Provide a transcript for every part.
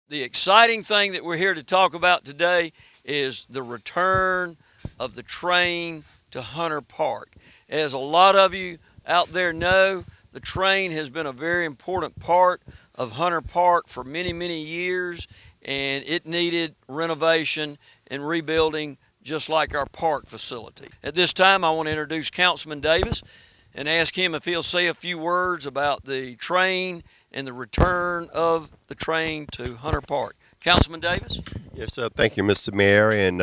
The exciting thing that we're here to talk about today is the return of the train to Hunter Park. As a lot of you out there know, the train has been a very important part of Hunter Park for many, many years, and it needed renovation and rebuilding just like our park facility. At this time, I want to introduce Councilman Davis and ask him if he'll say a few words about the train and the return of the train to Hunter Park. Councilman Davis? Yes, sir. Thank you, Mr. Mayor and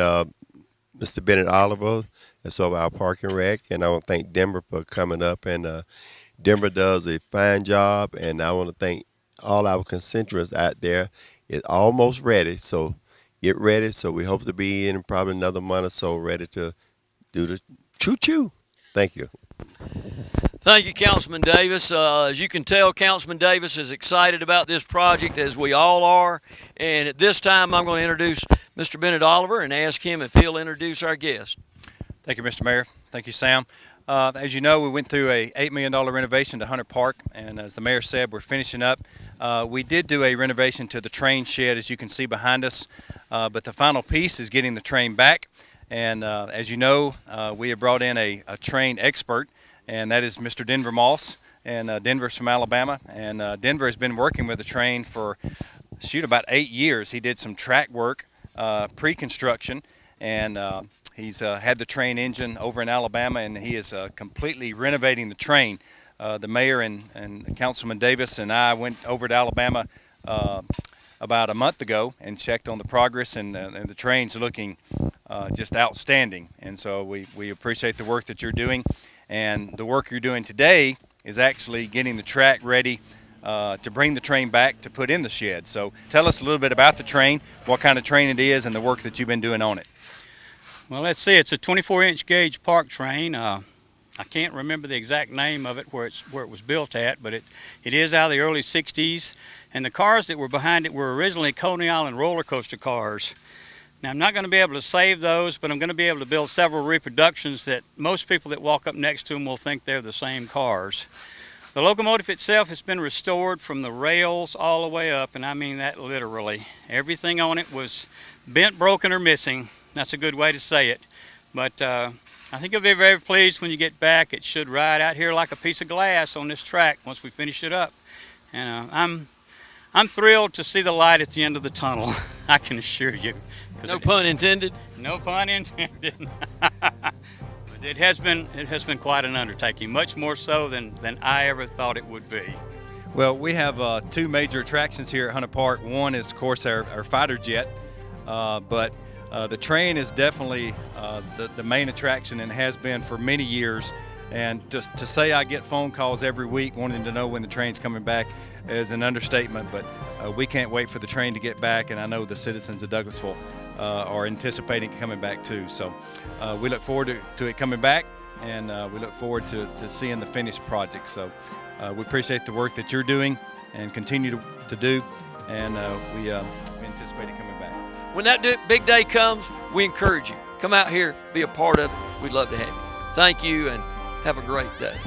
Mr. Bennett Oliver. That's over our Park and Rec. And I want to thank Denver for coming up. And Denver does a fine job. And I want to thank all our constituents out there. It's almost ready, so get ready. So we hope to be in probably another month or so ready to do the choo-choo. Thank you. Thank you, Councilman Davis. As you can tell, Councilman Davis is excited about this project, as we all are. And at this time, I'm going to introduce Mr. Bennett Oliver and ask him if he'll introduce our guest. Thank you, Mr. Mayor. Thank you, Sam. As you know, we went through a $8 million renovation to Hunter Park, and as the mayor said, we're finishing up. We did do a renovation to the train shed, as you can see behind us, but the final piece is getting the train back. And as you know, we have brought in a train expert, and that is Mr. Denver Moss, and Denver's from Alabama, and Denver has been working with the train for, about 8 years. He did some track work, pre-construction, and he's had the train engine over in Alabama, and he is completely renovating the train. The mayor and Councilman Davis and I went over to Alabama about a month ago and checked on the progress, and the train's looking just outstanding. And so we appreciate the work that you're doing. And the work you're doing today is actually getting the track ready to bring the train back to put in the shed. So tell us a little bit about the train, what kind of train it is, and the work that you've been doing on it. Well, let's see. It's a 24-inch gauge park train. I can't remember the exact name of it, where it was built at, but it is out of the early 60s. And the cars that were behind it were originally Coney Island roller coaster cars. Now, I'm not going to be able to save those, but I'm going to be able to build several reproductions that most people that walk up next to them will think they're the same cars. The locomotive itself has been restored from the rails all the way up, and I mean that literally. Everything on it was bent, broken, or missing. That's a good way to say it. But I think you'll be very pleased when you get back. It should ride out here like a piece of glass on this track once we finish it up. And I'm thrilled to see the light at the end of the tunnel, I can assure you. No pun intended? No pun intended. But it has been quite an undertaking, much more so than I ever thought it would be. Well, we have two major attractions here at Hunter Park. One is, of course, our fighter jet, but the train is definitely the main attraction and has been for many years. And just to say I get phone calls every week wanting to know when the train's coming back is an understatement, but we can't wait for the train to get back, and I know the citizens of Douglasville are anticipating it coming back too. So we look forward to it coming back, and we look forward to seeing the finished project. So we appreciate the work that you're doing and continue to do, and we anticipate it coming back. When that big day comes, we encourage you. Come out here, be a part of it. We'd love to have you. Thank you, and have a great day.